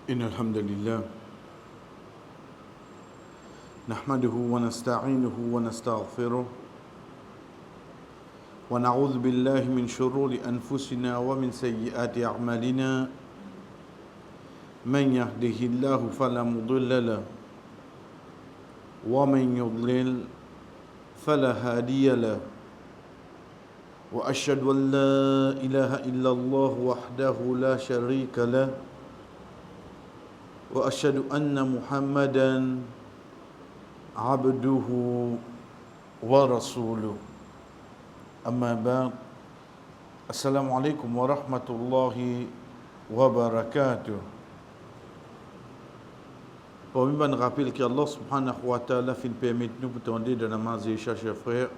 إن الحمد لله نحمده ونستعينه ونستغفره ونعوذ بالله من شرور أنفسنا ومن سيئات أعمالنا من يهده الله فلا مضل له ومن يضلل فلا هادي له وأشهد أن لا إله إلا الله وحده لا شريك له وأشهد أن محمدا عبده ورسوله أما بعد السلام عليكم ورحمة الله وبركاته. Pour me rappeler que Allah subhanahu wa ta'ala fin permet nous pour tendre de namaz et chercher frère.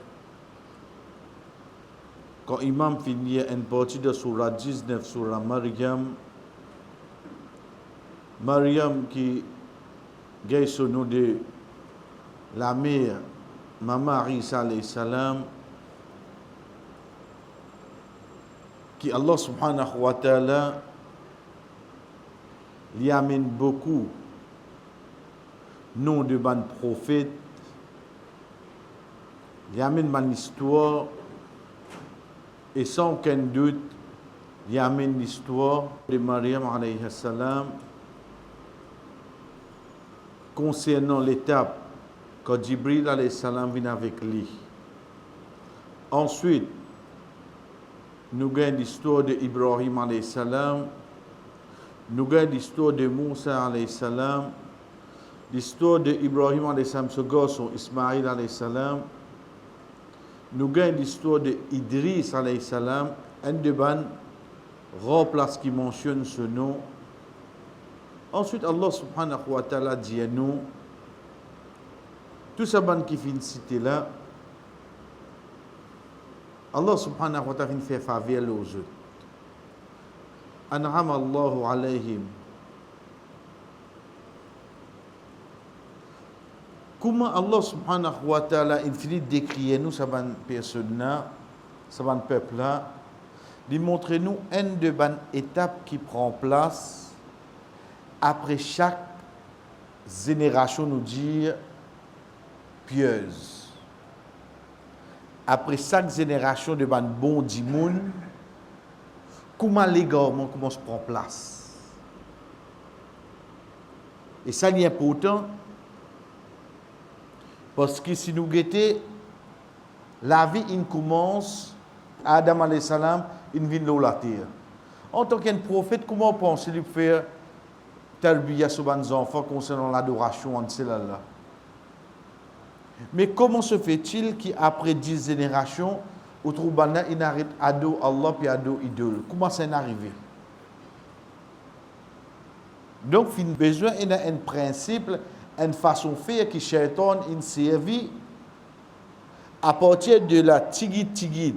Quand Imam finit une partie de surah 19 surah Maryam qui gagne son nom de la mère Maman Isa alayhi salam, qui Allah subhanahu wa ta'ala lui amène beaucoup nom de ban prophète, lui amène ban histoire et sans aucun doute lui amène l'histoire de Maryam alayhi salam concernant l'étape quand Jibril alayhi salam vient avec lui. Ensuite, nous avons l'histoire d'Ibrahim alayhi salam, nous avons l'histoire de Moussa alayhi salam, l'histoire d'Ibrahim alayhi salam, ce garçon Ismaïl alayhi salam, nous avons l'histoire d'Idris alayhi salam, un de ban remplace qui mentionne ce nom. Ensuite, Allah subhanahu wa ta'ala dit à nous, tout ça qui finit cité là, Allah subhanahu wa ta'ala fait faveur aux autres. An'ama Allahu alayhim. Comment Allah subhanahu wa ta'ala finit d'écrire nous, ça ban personne là, ça ban peuple là, de montrer nous une de ban étape qui prend place après chaque génération, nous dire pieuse. Après chaque génération de ban bon dimoun, comment l'égarement commence à prendre place. Et ça est important parce que si nous guettons, la vie il commence, Adam alayhi salam, il vient de la terre. En tant qu'un prophète, comment pensez-vous faire talbiya sur les enfants concernant l'adoration en celle-là? Mais comment se fait-il qu'après 10 générations, au Troubana, il arrête ado Allah puis ado idole? Comment ça est arrivé? Donc, il y a besoin d'un principe, une façon de faire qui Shaitan in servi à partir de la tigit,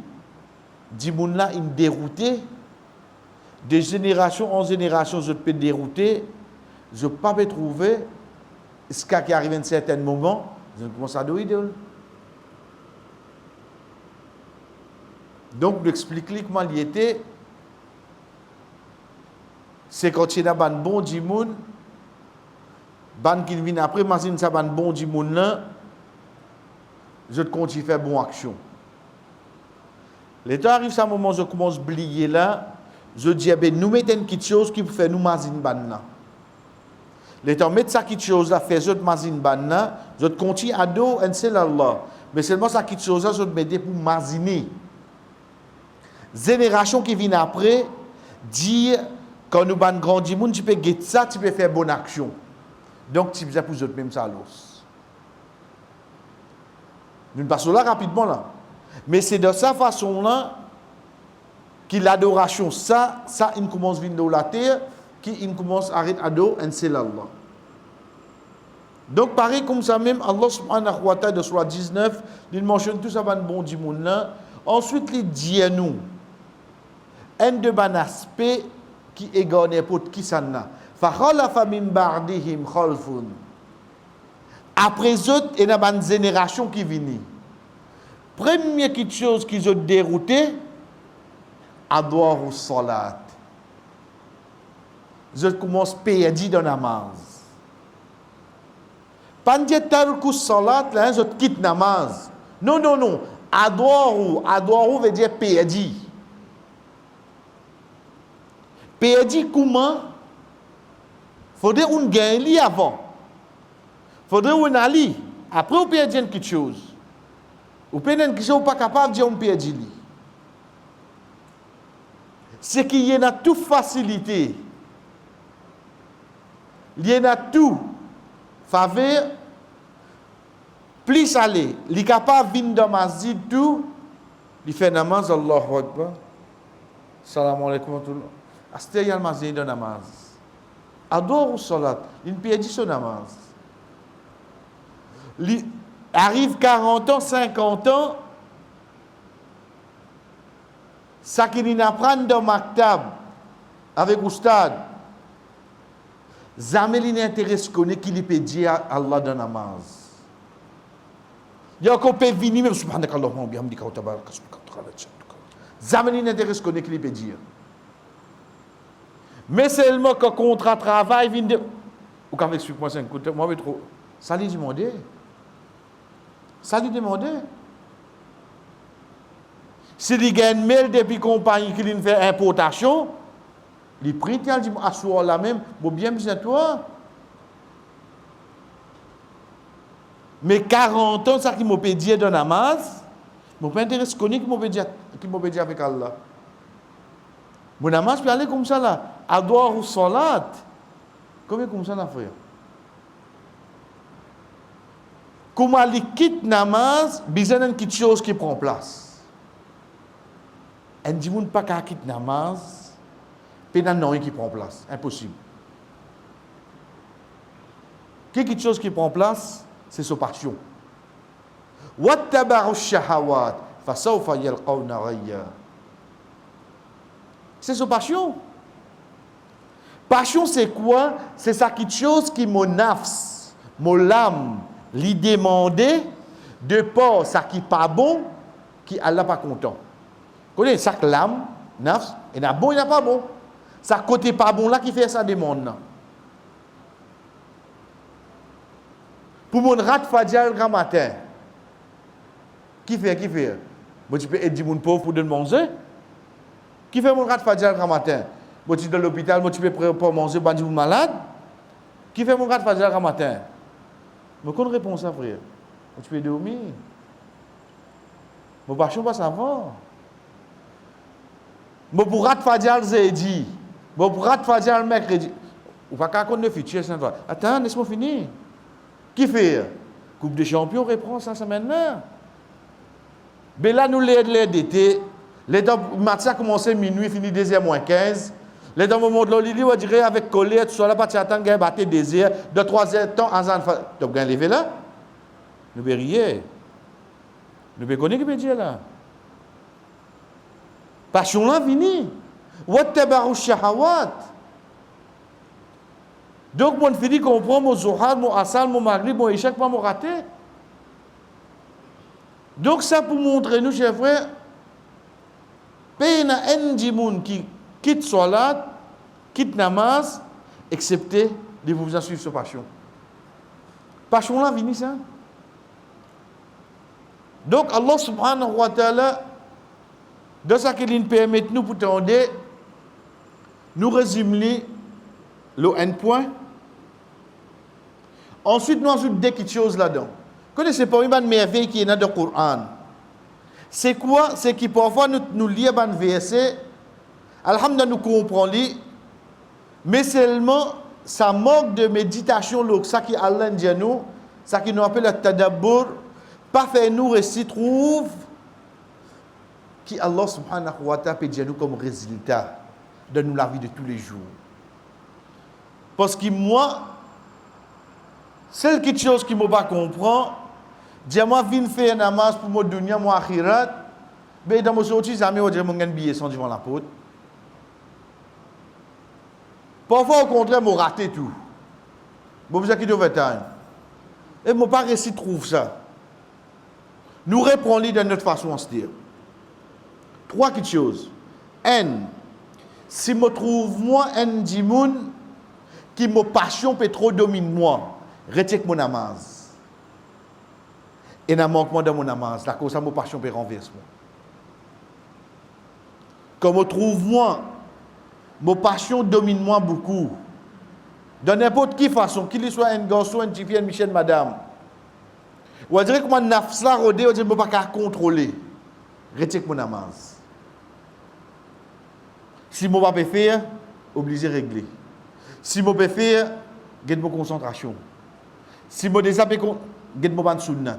Dimouna in dérouté, de génération en génération, je peux dérouter. Je ne peux pas me trouver ce qui arrive à un certain moment, je commence à adorer idole. Donc, j'explique comment il était. C'est quand il y a un bon dimoun, ban qui vient après, imagine ça, un bon dimoun là, je continue à faire bonne action. L'état arrive à un moment, je commence à oublier là, je dis, eh bien, nous mettons une petite chose qui peut faire nous mazine ban là. L'état met ça quelque chose là, fait je mazine ban là, je continue à dos un seul Allah. Mais seulement ça quelque chose là, je mets pour maziner. Génération qui vient après, dire quand nous ban grand dimoun, tu peux get ça, tu peux faire bonne action. Donc tu peux pour eux même ça l'os. Nous passons là rapidement là. Mais c'est de sa façon là que l'adoration ça il commence à venir de la terre, qu'il commence à arrêter à dos un seul Allah. Donc pareil comme ça même Allah subhanahu wa ta'ala de surah 19, il mentionne tout ça ban bon dimoun là. Ensuite il dit à nous un de ban aspect qui est gagné pour qui ça n'a. Fa khalafa min ba'dihim khalfun. Après eux, il y a une génération qui vient. Première chose qu'ils ont dérouté, adwaru salat. je commence à perdre dans la namaz. Pas de tarku salat, là, je quitte namaz. Non, non, non. Adoru veut dire perdre. Perdre comment? Faudrait un gagne avant. Faudrait un ali. Après, on perd quelque chose. Ou perd quelque chose pas capable de dire on perd. C'est qu'il y a toute facilité. Il y a tout faveur. Plus aller. Il est capable de venir dans ma masjid tout. Il fait namaz, Allahu Akbar. Salam alaikum. Asté il y a le masjid dans namaz. Adore salat. Il ne perd son namaz. Il arrive 40 ans, 50 ans. Ça qu'il apprend dans maktab avec Oustad. Jamais il n'intéresse connaît qu'il peut dire à Allah dans namaz. Il y a encore peut venir même subhanakallah wa bihamdika wa tabaraka ismuka wa ta'ala jadduka. Jamais il n'intéresse connaît qu'il peut dire. Mais seulement quand contrat travail vient de ou qu'avec 5.5 côté moi mais trop ça lui demander. Ça lui demander. Si il gagne mail depuis compagnie qui fait importation, les prix qu'il dit à soir là même, bon bien besoin toi. Mais 40 ans ça qui m'a pédié dans namaz, mon pas intéresse connaît qui m'a pédié avec Allah. Mon namaz peut aller comme ça là, adore ou salat. Comment comme ça là frère? Comment il quitte namaz, besoin d'une quelque chose qui prend place. On dit moun pas qu'à quitter namaz, puis il y a rien qui prend place, impossible. Quelque chose qui prend place, c'est sa passion. Wattaba'u shahawat fasawfa yalqawna ghayya. C'est sa passion. Passion c'est quoi? C'est ça quelque chose qui mon nafs, mon l'âme, lui demander de pas ça qui pas bon, qui Allah pas content. Vous connaissez ça que l'âme, nafs, il y a bon, il n'y a pas bon. Ça côté pas bon là qui fait ça demande. Pour mon rat fadja le grand matin. Qui fait? Bon tu peux aider mon pauvre pour donner manger. Qui fait mon rat fadja le grand matin? Bon tu dans l'hôpital, bon tu peux préparer manger pour dire malade. Qui fait mon rat fadja le grand matin? Mais qu'on répond ça frère. Tu peux dormir. Mon passion pas savoir. Bon pour rat fadja le jeudi. Bon pour rat fadja le mercredi. Ou pas qu'à connaître futur ça. Attends, laisse-moi finir. Qui fait? Coupe des champions reprend ça maintenant. Mais là, nous l'aide d'été. L'état matin a commencé minuit, fini 2h-15. L'état moment de l'Olili, on dirait avec colère, tu sois là, tu attends, tu battre désir. De 3h, temps, tu as levé là. Nous pouvons rire. Nous pouvons connaître qui peut dire là. Passion là, fini. Wattaba'u shahawat. Donc, mon fini comprend mon zohar, mon asal, mon maghrib, mon échec, pas mon raté. Donc, ça pour montrer nous, chers frères, il y a un djimoun qui quitte salat, quitte namaz, excepté de vous suivre sur passion. Passion là, vini ça. Donc, Allah subhanahu wa ta'ala, dans ce qu'il nous permet nous pour tendre, nous résumer le un point. Ensuite, nous ajoutons des petites choses là-dedans. Connaissez pas une merveille qui est dans le Coran. C'est quoi? C'est que parfois nous lisons un verset, alhamdulillah nous comprenons, mais seulement ça manque de méditation, ça qui Allah dit nous, ça qui nous appelle le tadabbur, pas faire nous réciter trouve qui Allah subhanahu wa ta'ala peut dire nous comme résultat de nous la vie de tous les jours. Parce que moi, c'est quelque chose qui ne m'a pas compris. Dis-moi, viens faire un namaz pour mon dunya, mon akhirat. Mais dans mon sortie, jamais on dirait mon billet sans devant la porte. Parfois, au contraire, je raté tout. Je vous ai dit overtime. Et je n'ai pas réussi à trouver ça. Nous répondons de notre façon de se dire. Trois petites choses. Si je trouve moi un djimoun qui ma passion peut trop dominer moi, retire mon namaz. Et n'a manquement dans mon namaz, la cause de ma passion peut renverser moi. Comme on trouve moi, ma passion domine moi beaucoup. De n'importe quelle façon, qu'il soit un garçon, une fille, une michel, madame. On dirait que mon nafs rodé, on dirait que je ne peux pas contrôler. Retire mon namaz. Si je ne peux pas faire, obligé de régler. Si je ne peux pas faire, je mon concentration. Si je ne peux pas faire, je mon sunna.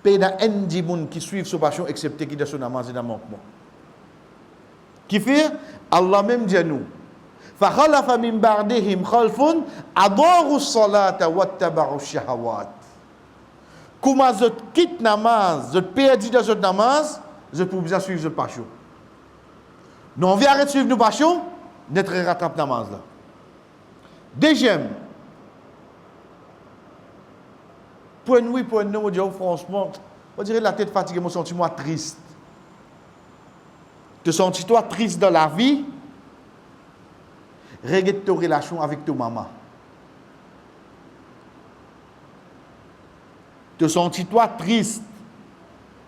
Il y a un gens qui suivent sa passion, excepté qui ont son namaz et dans manquement. Qui fait, Allah même dit à nous, فَخَلَفَ مِنْ بَعْدِهِمْ خَلْفٌ أَضَاعُوا الصَّلَاةَ وَاتَّبَعُوا الشَّهَوَاتِ. Comment je quitte namaz, je perds dans ce namaz, je peux bien suivre cette passion. Nous, on vient arrêter de suivre nos passions, d'être rattrape namaz là. Deuxième, pour nous, on dit franchement, on dirait la tête fatiguée, mon sentiment triste. Te sens-tu-toi triste dans la vie? Regarde ta relation avec ta maman. Te sens-tu-toi triste?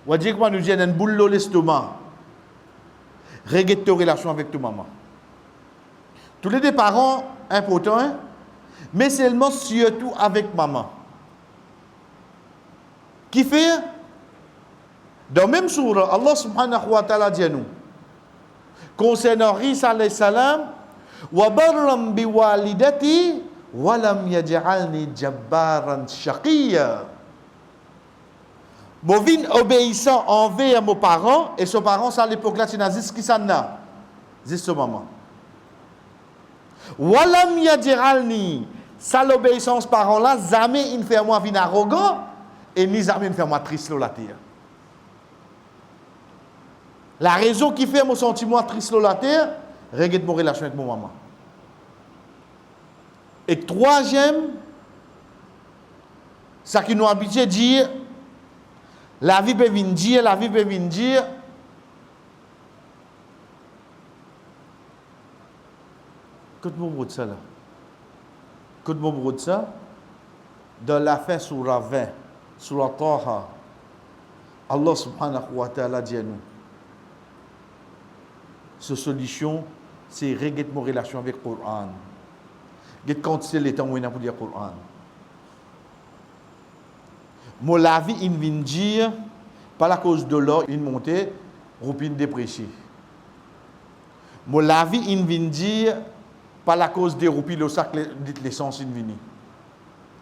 On va dire que nous disons une boule dans l'estomac. Regarde ta relation avec ta maman. Tous les deux parents importants, mais seulement surtout avec maman. Qui fait? Dans la même surah, Allah subhanahu wa ta'ala dit à nous, concernant Isa alayhi salam, wa barram bi walidati wa lam yaj'alni jabbaran shaqiyya. Mon vin obéissant envers mes parents, et ses parents, ça à l'époque là, c'est nazis qui s'en a. C'est ce maman. Wa lam yaj'alni, ça l'obéissance parents là, jamais il fait moi vin arrogant, et ni jamais il fait moi triste sur la terre. La raison qui fait mon sentiment triste sur la terre, regarde mon relation avec mon maman. Et troisième, ça qui nous habitue à dire, la vie peut venir dire, la vie peut venir dire, écoute-moi pour ça là. Écoute-moi pour ça. Dans la fin surah 20, surah Taha, Allah subhanahu wa ta'ala dit à nous, cette solution, c'est regarder mon relation avec le Coran. Regarde quand c'est le temps où on a pour dire le Coran. Mon la vie, il vient dire, par la cause de l'or, il monte, roupine dépréciée. Mon la vie, il vient dire, par la cause des roupies, le sac, l'essence, il vient.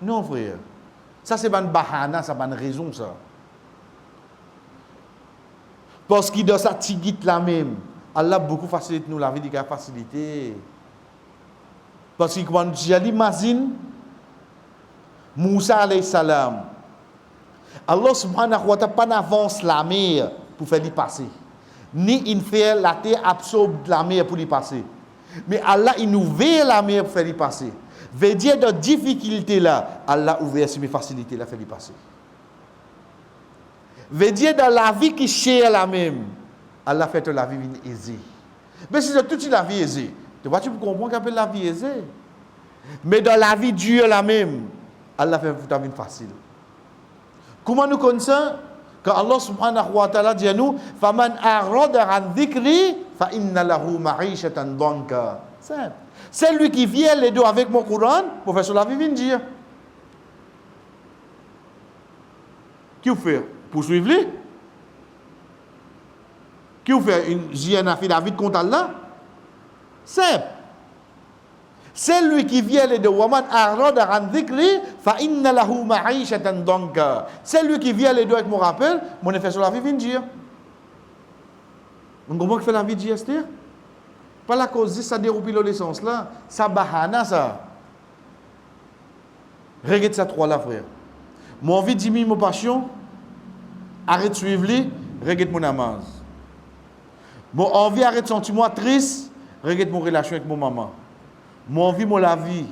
Non, frère. Ça, c'est pas une bahana, ça, c'est pas une raison, ça. Parce qu'il doit ça tigite la même. Allah beaucoup facilite nous la vie, il a facilité. Parce que quand j'imagine Moussa alayhi salam, Allah subhanahu wa ta'ala pas n'avance la mer pour faire y passer. Ni il fait la terre absorbe la mer pour y passer. Mais Allah il ouvre la mer pour faire y passer. Veut dire de difficulté là, Allah ouvre ses facilités là faire y passer. Veut dire dans la vie qui cher la même. Allah fait la vie aisée. Mais si c'est toute la vie aisée, tu vois, tu peux comprendre qu'appelle la vie aisée. Mais dans la vie dure la même, Allah fait ta vie facile. Comment nous connaissons? Quand Allah subhanahu wa ta'ala dit à nous, فَمَنْ أَعْرَضَ عَنْ ذِكْرِي فَإِنَّ لَهُ مَعِيشَةً ضَنْكًا. C'est lui qui vient les deux avec mon Coran pour faire sur la vie dire. Qui vous fait? Poursuivre lui? Qui vous fait une hygiène fait la vie contre Allah? C'est lui qui vient les deux. C'est lui qui vient les deux avec mon rappel, mon effet sur la vie dire. Vous comprenez que fait la vie dire, c'est-à-dire? Pas la cause de ça déroule l'essence là, ça bahana ça. Regarde ça trois là, frère. Mon envie diminue mon passion, arrête de suivre lui, regarde mon namaz. Mon envie arrête de sentir moi triste, regarde mon relation avec mon maman. Mon envie, la vie,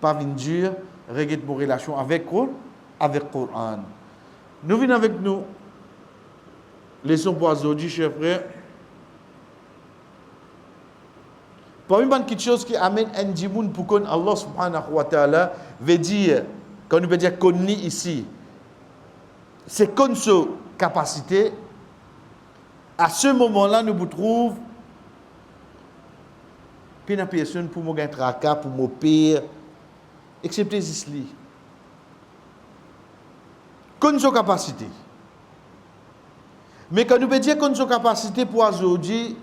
pas venir dur, regarde mon relation avec Coran. Nous venons avec nous. Leçon pour aujourd'hui, chers frères. Parmi quelque chose qui amène un djimoun pour qu'on Allah subhanahu wa ta'ala veut dire, quand on veut dire qu'on est ici, c'est qu'on se capacité, à ce moment-là, nous vous trouvons pas une personne pour me gagner tracas, pour me payer, excepté Zisli. Qu'on se capacité. Mais quand nous veut dire qu'on se capacité pour aujourd'hui,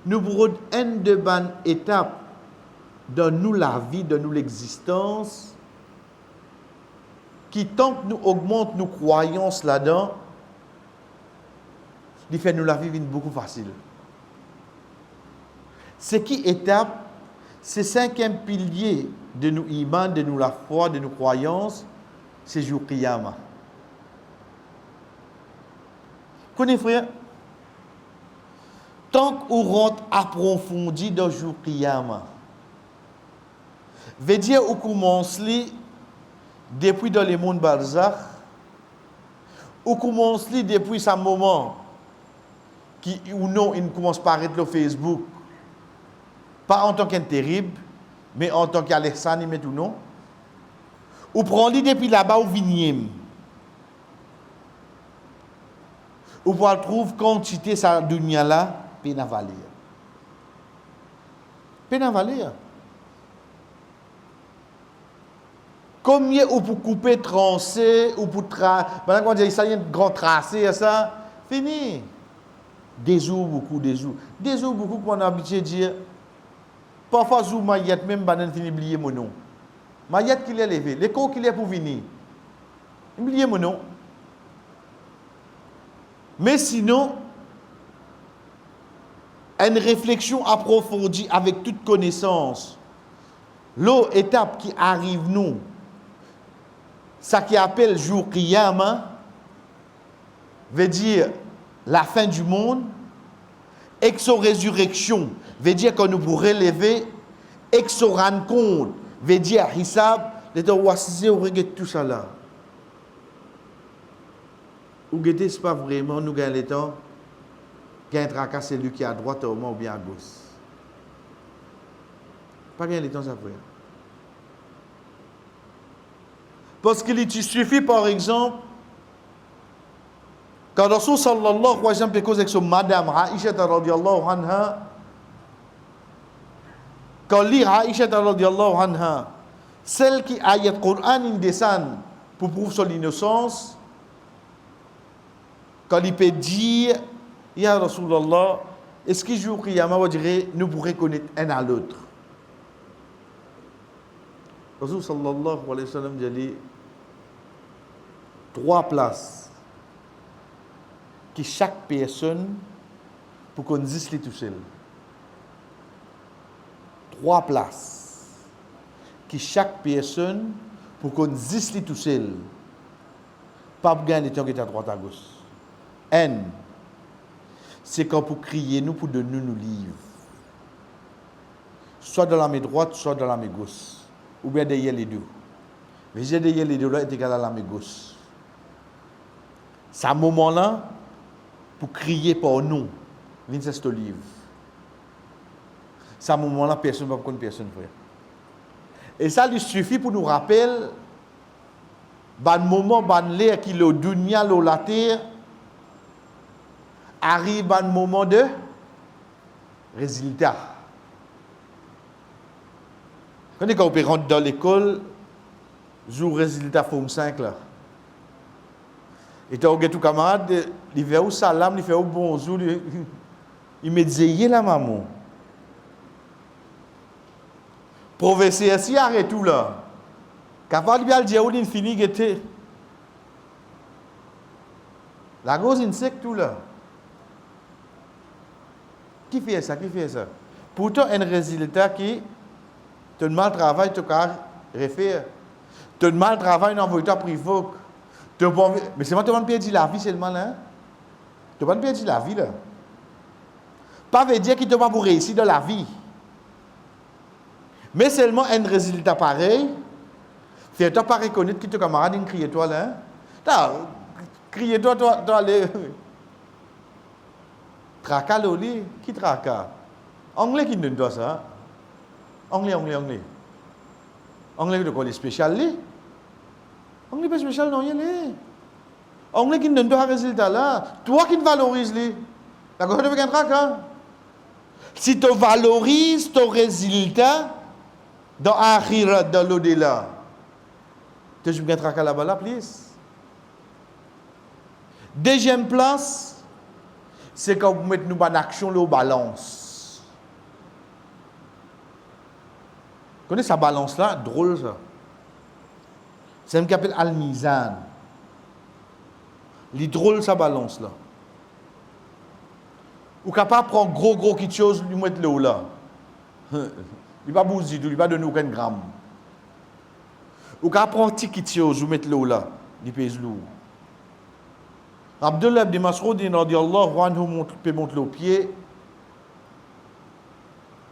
nous prenons une de bonnes étapes dans nous la vie, dans nous l'existence, qui tant que nous augmente nos croyances là-dedans, il fait nous la vie beaucoup facile. C'est qui étape, c'est cinquième pilier de nos iman, de nous la foi, de nos croyances, c'est jour Qiyamah. Connaissez frère? Tant qu'on rentre approfondi dans le jour Qiyamah, veut dire qu'on commence depuis dans le monde barzakh, on commence depuis ce moment qui ou non il commence par être le Facebook, pas en tant qu'un terrible, mais en tant qu'Alexandre mais tout non. Ou prend depuis là-bas au vignem. Ou pour trouver quantité sa dunya là, peine à valer. Peine à valer. Combien ou pour couper, trancher, ou pour pendant qu'on dit ça y a un grand tracé ça, fini. Des jours beaucoup, des jours. Des jours beaucoup qu'on a habitué de dire parfois zou maillette même banan fini oublier mon nom. Maillette qu'il est levé, l'écho qu'il est pour venir. Oublier mon nom. Mais sinon, une réflexion approfondie avec toute connaissance, l'autre étape qui arrive nous, ça qui appelle jour Qiyamah, veut dire la fin du monde, et que sa résurrection veut dire qu'on nous pourrait relever, et que sa rencontre veut dire Hisab, les temps où on regarde tout ça là. Ou guetter, c'est pas vraiment nous gagnons le temps, gagne tracas c'est lui qui est à droite ou bien à gauche. Pas gagner le temps ça frère. Parce qu'il suffit par exemple quand Rasul sallallahu alayhi wa sallam cause avec son madame Aïcha radhiyallahu anha, quand lit Aïcha radhiyallahu anha, celle qui ayat Coran in descend pour prouver son innocence, quand il peut dire Ya Rasulallah, est-ce que jour Qiyamah on dirait nous pourrions connaître un à l'autre? Rasul sallallahu alayhi wa sallam dit 3 places qui chaque personne pour qu'on dise les tout seul. 3 places qui chaque personne pour qu'on dise les tout seul. Pas pour gagner le temps qui est à droite à gauche. N, c'est quand pour crier nous, pour donner nous livres. Soit dans la main droite, soit dans la main gauche. Ou bien derrière les deux. Mais j'ai derrière les deux là est égal à la main gauche. C'est un moment-là pour crier par nous. Viens ce livre. C'est un moment-là, personne ne va connaître personne, frère. Et ça lui suffit pour nous rappeler, ban moment, ban l'air qui le dunya, la terre, arrive un moment de résultat. Quand on peut rentrer dans l'école, jour résultat forme 5 là. Et tu as tout camarade, il fait au salam, il fait au bonjour, il me dit la maman. Professeur si arrête tout là. Capable bien dire où il finit gâté. La grosse insecte tout là. Qui fait ça? Qui fait ça? Pourtant, un résultat qui, tu as mal travail, tu as refaire. Tu as mal travail, tu as envoyé privé. Mais c'est moi qui vais perdre la vie seulement là. Tu vas perdre la vie là. Pas veut dire qu'il ne va pas réussir dans la vie. Mais seulement un résultat pareil, fais-toi pas reconnaître que ton camarade crie toi là. Crie toi, allez. Traka loli, qui traka? Anglais qui donne toi ça. Anglais. Anglais de quoi les spécial li? Anglais pas spécial non, il est. Anglais qui ne donne pas de résultat là. Toi qui valorises li. D'accord, tu veux hein? Si tu valorises ton résultat dans l'akhirat, dans l'au-delà, tu veux gagner à la bala, please. Deuxième place, c'est quand vous mettez nous en action le balance. Vous connaissez sa balance là? Drôle ça. C'est ce qu'on appelle al-mizan. Il est drôle sa balance là. Ou capable de prendre gros quelque chose, lui mettre là. là. Il va pas bouger, il va donner aucun gramme. Ou capable de prendre petit quelque chose, lui mettre là. Il pèse lourd. Abdullah ibn Mas'ud radiyallahu anhu monte le pied.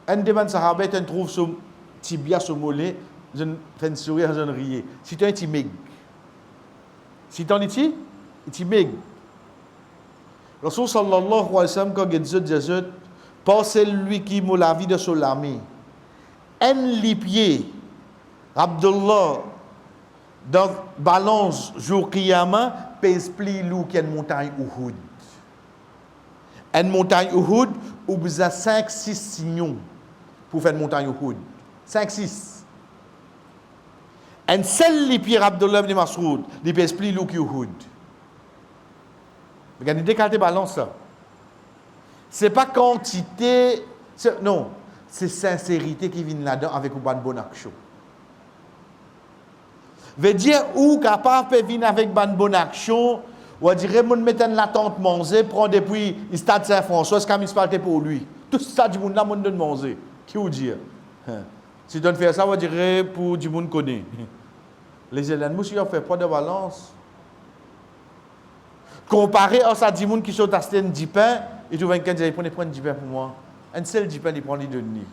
Un des sahaba trouve son tibia, son mollet, je fais une sourire, je riais. Si tu es un timig. Si tu es un timig. Rasul sallallahu alayhi wa sallam, quand il dit, pas celui qui m'a la vie de son ami. Un lipier, Abdullah, dans balance jour Qiyamah, pèse plus lourd qu'une montagne Uhud. Une montagne Uhud, où vous avez 5-6 signaux pour faire une montagne Uhud. 5-6. Un seul lipier, Abdullah ibn Mas'ud, il pèse plus lourd qu'Uhud. Regardez, décalé balance ça. Ce n'est pas quantité, non, c'est sincérité qui vient là-dedans avec une bonne action. Veut dire, ou capable de venir avec une bonne action, ou dire, mon mettre la tente manger, prendre depuis le stade Saint-François, ce qu'il se passe pour lui. Tout ça, du monde là, mon donne manger. Qui vous dit? Si tu fais ça, on dirait pour du monde connaît. Les élèves, monsieur, on fait pas de balance. Comparé à ça, du monde qui sont achetés 10 pains, et tu vois quelqu'un dit, prenez 10 pains pour moi. Un seul 10 pains, il prend les deux nids.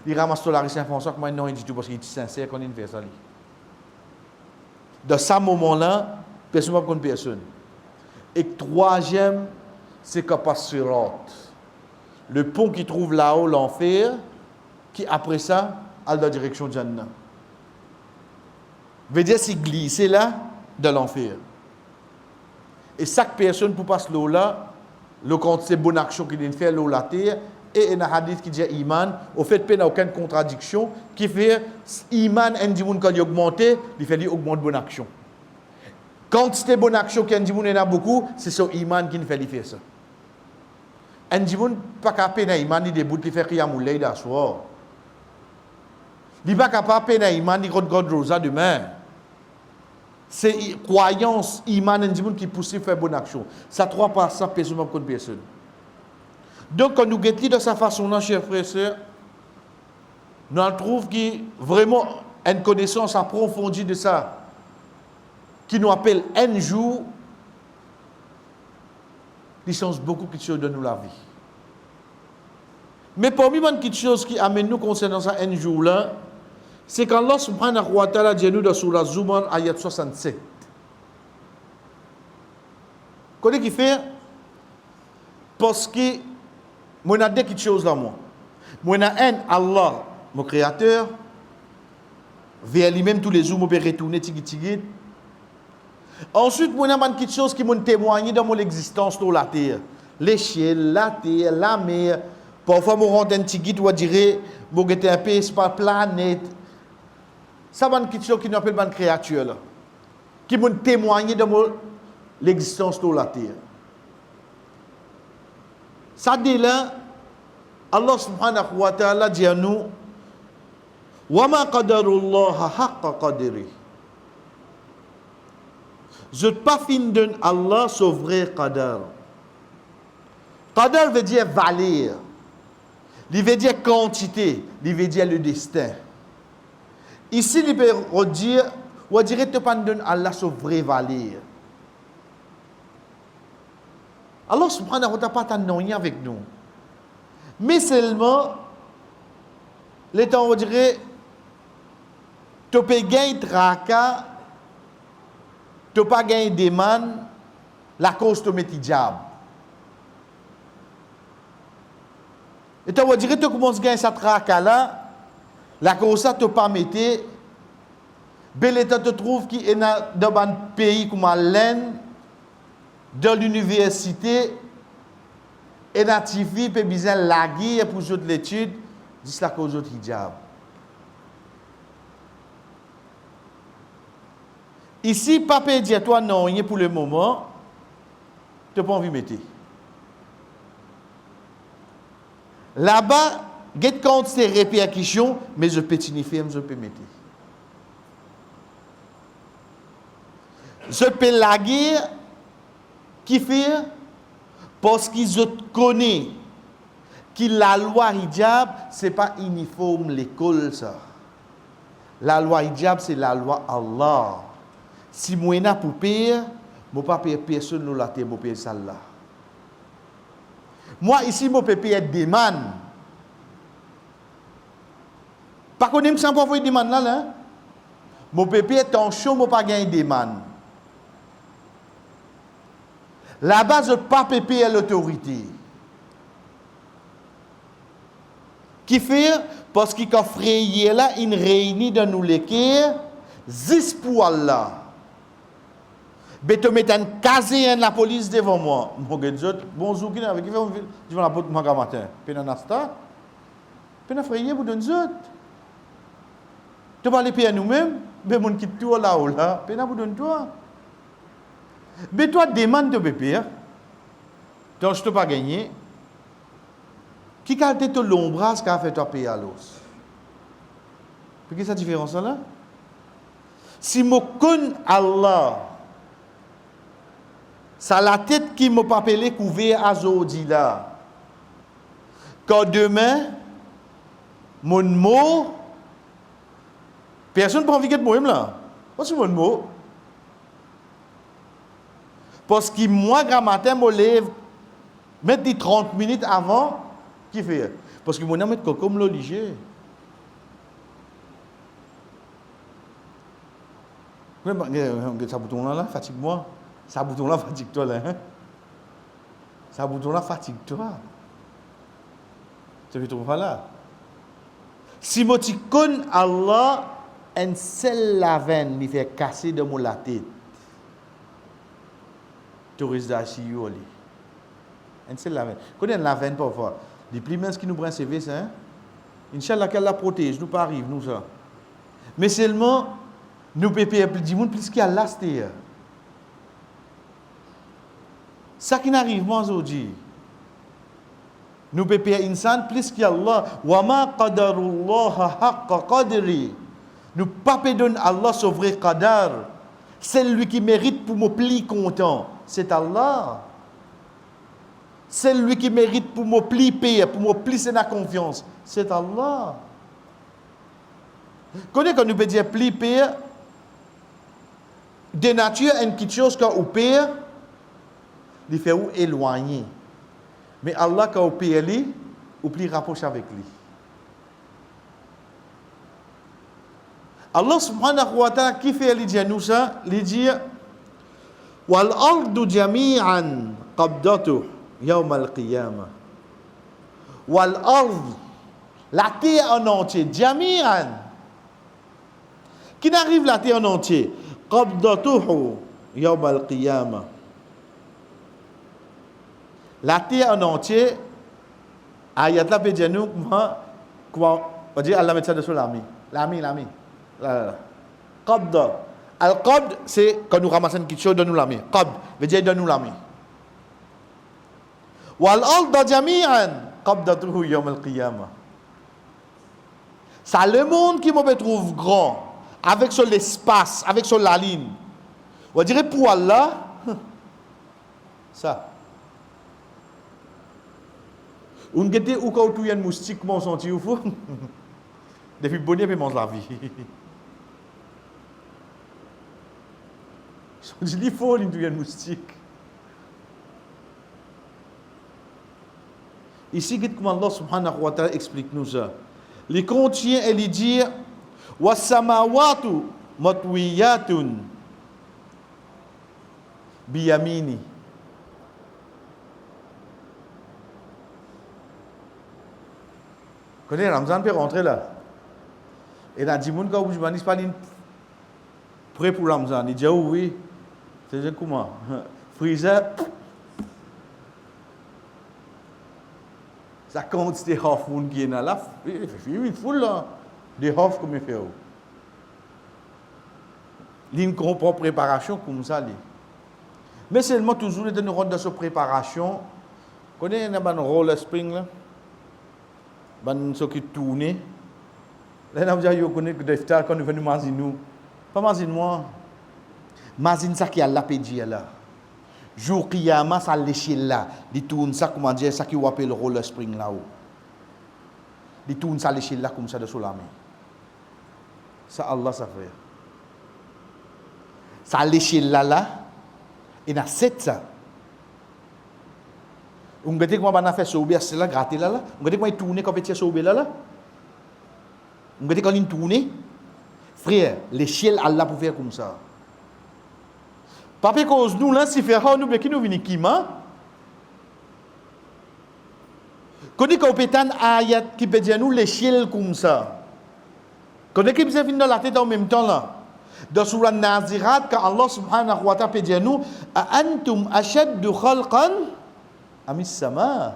Il ramasse tout la Saint-François, comment il dit tout, parce qu'il est sincère quand il fait ça. Dans ce moment-là, personne ne connaît personne. Et troisième, c'est Kapasirat. Le pont qui trouve là-haut, l'enfer, qui après ça, a la direction de Jannah. Veut dire, c'est glisser là, de l'enfer. Et chaque personne pour passer l'eau là, le compte c'est bonne action qu'il vient faire l'eau la terre, et un hadith qui dit iman, au fait il n'y a aucune contradiction, qui fait iman un dimoun quand il augmente, il fait lui augmente bonne action. Quand c'est bonne action qu'un dimoun en a beaucoup, c'est son iman qui fait lui faire ça. Un dimoun pas capable d'un iman, il débute qui fait qiyamul layl d'assoir. Il pas capable d'un iman, il compte God rosa demain. C'est croyance, iman, un dimoun qui pousse à faire bonne action. Ça trois pas ça, personne ne connaît personne. Donc, quand nous guettons de sa façon-là, chers frères et sœurs, nous trouvons qu'il vraiment une connaissance approfondie de ça, qui nous appelle un jour, il change beaucoup de choses de nous la vie. Mais parmi les petites choses qui amènent nous concernant ça un jour-là, c'est qu'Allah subhanahu wa ta'ala dit nous dans Surah Zumar, ayat 67. Qu'est-ce qu'il fait? Parce que moi, j'ai deux petites choses là, moi. Moi, j'ai un Allah, mon créateur, vers lui-même tous les jours, je peux retourner, tigui. Ensuite, moi, j'ai une petite chose qui m'ont témoigné dans mon existence sur la terre. Les ciels, la terre, la mer. Parfois, je rentre un tigui, je dirais, je suis un peu sur la planète. Ça, c'est une petite chose qui nous appelle une créature, là, qui m'ont témoigné dans mon l'existence sur la terre. Ça dit là, Allah subhanahu wa ta'ala dit à nous, وَمَا قَدَرُ اللَّهَ حَقَّ قَدِرِهِ. Je ne pas fin d'un Allah ce vrai qadar. Qadar veut dire valeur. Il veut dire quantité. Il veut dire le destin. Ici, il veut dire, on dirait que pas d'un Allah ce vrai valeur. Allah subhanahu wa ta'ala pas t'annoncer avec nous. Mais seulement, les temps, on dirait, tu peux gagner traka, tu peux pas gagner des man, la cause de mettre diable. Et tu vas dire, tu commences à gagner cette traka là, La cause ça te pas mettre bel état te trouve qui est dans un pays comme l'Inde, dans l'université, et natif peut besoin la guerre pour jouer l'étude, juste la cause de hijab. Ici, papa dit à toi non, rien pour le moment, tu n'as pas envie de mettre. Là-bas, get compte ces répercussions, mais je peux t'unifier, je peux mettre. Je peux la guerre qui fait parce qu'ils connaissent que la loi hijab, ce n'est pas uniforme l'école, ça. La loi hijab, c'est la loi Allah. Si moi n'a pour payer, je ne peux pas payer personne dans la terre, je payer ça là. Moi, ici, je peux payer des demande. Par contre, je ne peux pas faire des demandes là. Je peux payer ton show, je ne peux pas gagner des demandes. Là-bas, je ne peux pas payer l'autorité. Qui fait, parce qu'il a frayé là, il réunit dans nous les cœurs, 10 pour Allah. Mais tu mets un casier de la police devant moi. Bonjour, qui est avec qui je vais la porte matin matin. Puis un instant, puis un frayé pour donner autres. Tu vas aller payer nous-mêmes, mais mon quitte toi là ou là, puis vous donne toi. Mais toi demande de payer. Donc je ne t'ai pas gagné. Qui a été l'ombrage qui a fait toi payer à l'os? Puis qu'est-ce que la différence là? Si je connais Allah, c'est la tête qui m'a pas appelé couvert à Zodi là. Quand demain, mon mot, personne ne peut envie de moi là. What's mon mot? Parce que moi, grand matin, je me lève, mettre 30 minutes avant, qui fait? Parce que mon nom est comme l'obligé. Ça bouton là, fatigue-moi. Ça bouton là, fatigue-toi là. Hein? Ça bouton là, fatigue-toi. Tu ne trouves pas là? Si je connais Allah, un seul laven me fait casser de mon la tête. Tu risques d'acheter un seul laven. Quand un laven parfois, les plus minces qui nous prennent CV, c'est hein? Inch'Allah qu'elle la protège, nous pas arrive, nous ça. Mais seulement, nous payons plus de monde plus qu'il y a last year. Ça qui n'arrive pas aujourd'hui. Nous payons insan plus qu'Allah. Wa ma qadarullah haqqa qadri. Nous pas payons Allah son vrai qadar. C'est lui qui mérite pour me plier content. C'est Allah. C'est lui qui mérite pour me plier payer, pour me plier la confiance. C'est Allah. Quand nous peut dire plier payer, de nature, une petite chose qu'on paye, il fait ou éloigner. Mais Allah, quand on paye lui, on plie rapproche avec lui. Allah subhanahu wa ta'ala, qui fait lui dire nous ça, lui dit wal ardu jami'an qabdatuh yawm al-qiyamah. Wal ard, la terre en entier, jami'an. Qui n'arrive la terre en entier? Qabdatuhu yawm al-qiyamah. La terre en entier, ayat là peut dire nous comment on dit Allah met ça dessus l'ami. L'ami. Qabd. Al-qabd c'est quand nous ramassons quelque chose donne nous l'ami. Qabd veut dire donne nous l'ami. Wal ard jami'an qabdatuhu yawm al-qiyamah. Ça le monde qui me trouve grand avec son l'espace, avec son la ligne. On dirait pour Allah ça. On gete ou quand tu y a un moustique mon senti ou fou. Depuis bonnet puis mange la vie. Je dis il faut il y a un moustique. Ici comme Allah subhanahu wa ta'ala explique nous ça. Les contient et les dit was samawatu matwiyatun biyamini. Connais Ramzan peut rentrer là. Et là, dit, mon quand vous journaliste pas prêt pour Ramzan. Il dit, oui. C'est comment? Freezer. Ça compte des half qui est là. Il faut là. Des half comme il fait. Il y a une propre préparation comme ça. Mais seulement toujours dans une ronde de cette préparation. Vous connaissez un roller spring là? Ce qui tourne. Là, on dit, vous connaissez que quand nous venons manger nous. Pas manger moi. Manger ça qui a la pédia là. Jour Kiyama, ça l'échelle là. Il tourne ça, comment dire, ça qui on appelle le roller spring là-haut. Il tourne ça l'échelle là comme ça de sous la main. Ça, Allah, ça fait. Ça l'échelle là, il a 7 ça. On regarde comment on a fait sauber, c'est là, gratter là. On regarde comment il tourne quand il sauber là. On regarde quand il tourne. Frère, l'échelle Allah pour faire comme ça. Pas parce que nous, là, si faire nous, qui nous vient qui m'a. Quand on peut être ayat qui peut dire nous l'échelle comme ça. Quand on peut venir dans la tête en même temps là. Dans Surah Nazirat, quand Allah subhanahu wa ta'ala peut dire nous, antum ashaddu khalqan amis sama.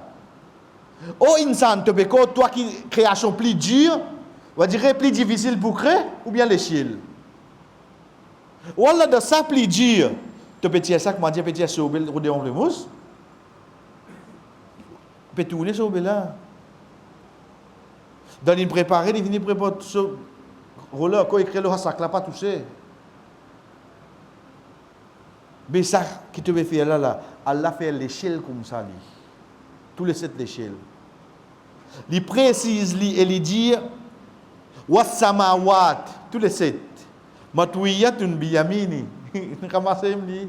Oh insan, toi qui création plus dure, on va dire plus difficile pour créer ou bien l'échelle. Wallah de ça plus dur. Tu peux dire ça, comment dire, petit sauver le rodéon de mousse. Tu peux tourner sauver là. Dans une préparée, il vient préparer ce roller, quand il crée le sac là, pas touché. Mais ça qui te veut faire là, Allah fait l'échelle comme ça. Tous les 7 l'échelle. Il précise et il dit, was-samawat, tous les 7. Matouiyatun biyamini. Ramasser me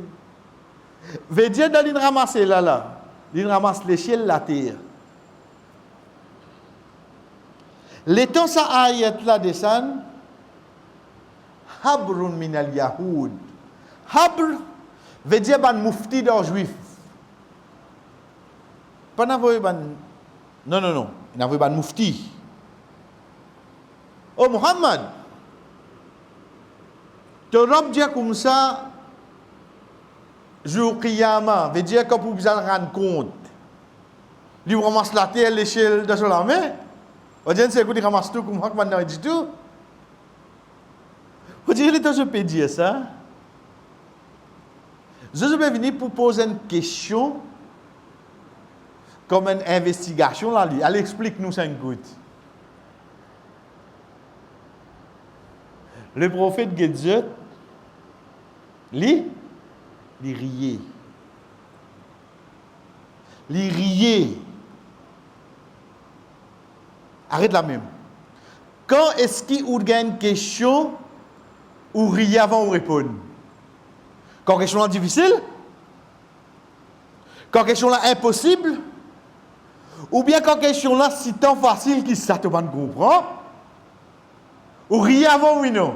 veut dire dans l'in ramasser là. Il ramasse l'échelle la terre. Les temps ça ayat là descend. Habrun min al yahud. Habr veut dire ban mufti d'un juif. Pas n'avoyer ban. Non. N'avoyer ban mufti. Oh Muhammad. Tu vas dire comme ça, jour Qiyama, veut dire que vous allez rendre compte. Il ramasse la terre, l'échelle de la main. Vous dites, c'est que il ramasse tout comme moi, maintenant il dit tout. Vous dites, je peux dire ça. Je vais venir pour poser une question, comme une investigation là, lui. Elle explique-nous ça une goutte. Le prophète Gédéon, il riait. Il riait. Arrête là même. Quand est-ce qu'il y a une question ou riait avant de répondre? Quand question est difficile? Quand question est impossible? Ou bien quand question est si tant facile qu'il ça te va comprendre? Ou riait avant ou non?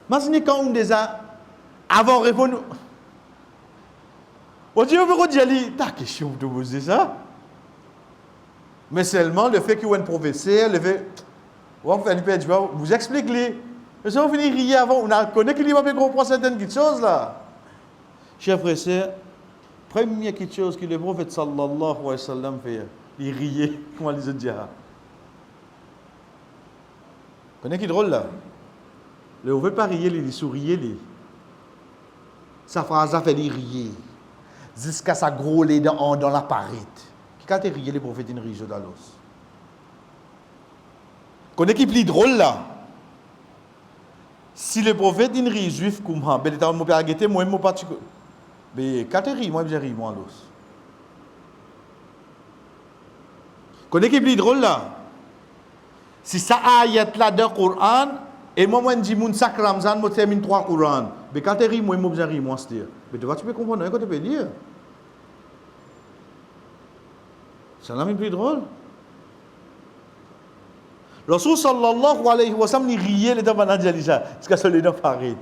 Imaginez quand on déjà avant de répondre. On dit, on veut dire, ta question de poser ça. Mais seulement le fait qu'il y ait un professeur, le fait, vous expliquez. Mais si on finit rire avant, on connaît qu'il va comprendre certaines choses là. Chers frères et sœurs, première chose que le prophète sallallahu alayhi wa sallam fait, il riait, comment les autres disent. Vous connaissez qui est drôle là? Le on veut pas rire, il souriait. Sa phrase a fait lui rire. Jusqu'à sa gros lait dans la parade. Quand tu riez, les prophètes, ils rient dans l'os. Vous connaissez qui est plus drôle là? Si le prophète, il rit juif comme ça, ben, mon père a guetté, moi, mon parti. Mais quand tu ris, moi, je ris, moi, l'os. Vous connaissez qui est plus drôle là? Si ça ayat là dans le Coran, et moi, je dis, mon sac Ramzan, je termine 3 Coran. Mais quand tu ris, moi, je ris, moi, c'est dire. Mais tu peux comprendre, hein, quand tu peux dire. C'est la même plus drôle. Le Rasul sallallahu alayhi wa sallam, il riait les devant Nadjalisa, parce que c'est les deux pareils.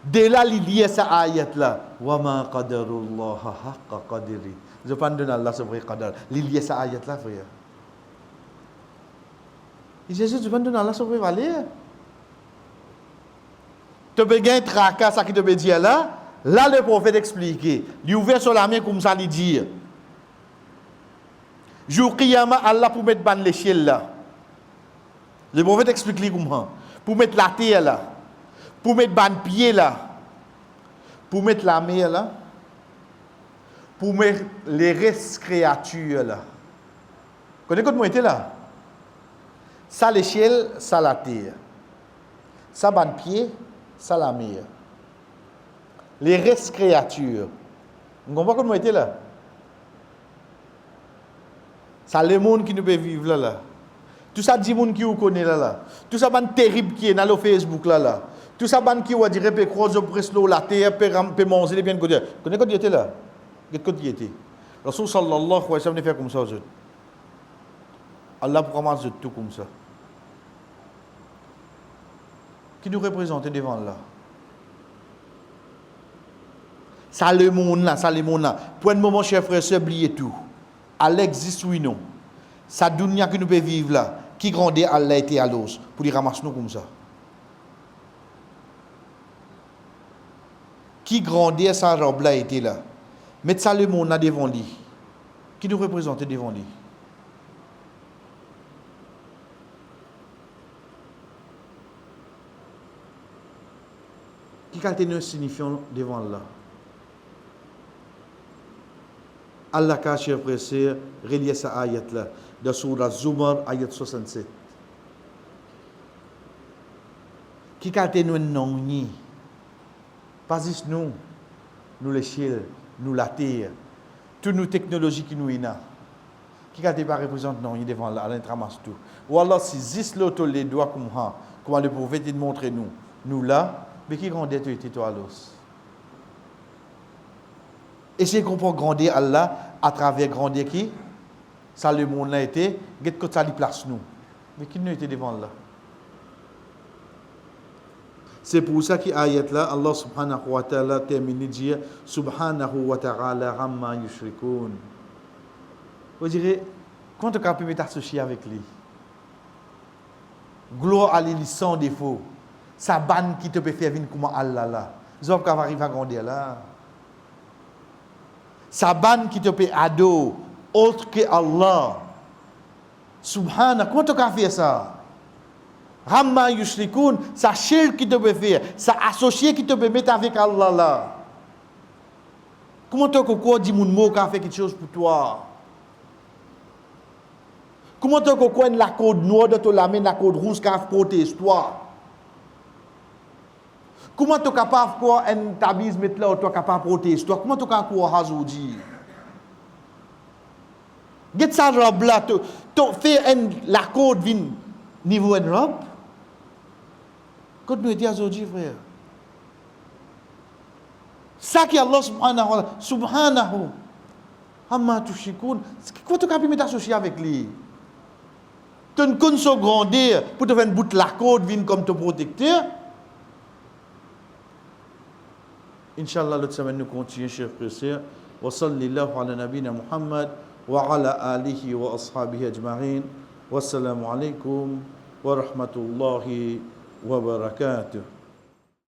Dès là, il liait sa ayat là. Wa ma qadarullah haqqa qadiri. Je pense que Allah c'est vrai qadar. Il liait sa ayat là, frère. Et Jésus dit, ben, Allah sauve valer. Tu peux gagner tracas, ça qui te peut dire là. Là, le prophète explique. Il ouvert sur la main comme ça, il dit. Jour Qiyama, Allah pour mettre ban l'échelle là. Le prophète explique comment. Pour mettre la terre là. Pour mettre ban pied là. Pour mettre la mer là. Pour mettre les restes créatures là. Vous connaissez comment était là? Ça l'échelle, ça la terre. Ça ban pied, ça la mer. Les restes créatures. Vous comprenez comment était là? Ça le monde qui ne peut vivre là. Tout ça dit monde qui vous connaît là. Tout ça ban terrible qui est dans le Facebook là. Tout ça ban qui va dire peut croiser presque la terre peut manger les bien côté. Connaissez quand il était là? Quel côté il était? Rasul sallallahu alayhi wa sallam fait comme ça aujourd'hui. Allah commence tout comme ça. Qui nous représente devant là? Ça le monde là, ça le monde là. Pour un moment, chers frères et sœurs, oubliez tout. Allah existe oui non. Ça dunya que nous pouvons vivre là, qui grandit Allah était à l'os pour les ramasser nous comme ça. Qui grandit sa robe là était là. Mettre ça le monde là devant lui. Qui nous représente devant lui? Qui a nous signifiant devant là? Allah ka chers frères et sœurs, relier sa ayat là, dans Surah Zumar, ayat 67. Qui a nous non ni? Pas juste nous les ciels, nous la terre, toutes nos technologies qui nous inna. Qui a pas représente non devant là, Allah ramasse tout. Ou alors si juste l'auto les doigts comme ça, comment le prophète il montre nous là, mais qui grandit toi l'os. Et c'est qu'on peut grandir Allah à travers grandir qui? Ça le monde là été, get que ça lui place nous. Mais qui nous était devant là? C'est pour ça qu'ayat là, Allah subhanahu wa ta'ala termine de dire subhanahu wa ta'ala amma yushrikun. Vous direz, quand tu peux t'associer avec lui? Gloire à lui sans défaut. Sa banne qui te peut faire venir comme Allah là. Ils ont arriver à grandir là. Sa banne qui te peut adorer autre que Allah. Subhanallah, comment tu peux faire ça? Ramma yushrikun, sa shirk qui te peut faire, sa associé qui te peut mettre avec Allah là. Comment tu peux dire mon mot qui a fait quelque chose pour toi? Comment tu peux dire la code noire de ton lame, la code rouge qui a protégé toi? Comment tu es capable de faire un tabiz mettre là où tu es capable de protéger toi? Comment tu es capable de faire aujourd'hui? Get ça robe là, tu fais la code vin niveau de robe. Quand nous étions aujourd'hui, frère. Ça qui Allah subhanahu wa ta'ala, subhanahu, amma tushikun, comment tu es capable de t'associer avec lui? Tu ne connais pas grandir pour te faire une bout de la code vin comme ton protecteur. Inch'Allah, l'autre semaine, nous continuons, chers frères et sœurs. Wa sallallahu ala nabina Muhammad wa ala alihi wa ashabihi ajma'in. Wassalamu alaikum wa rahmatullahi wa barakatuh.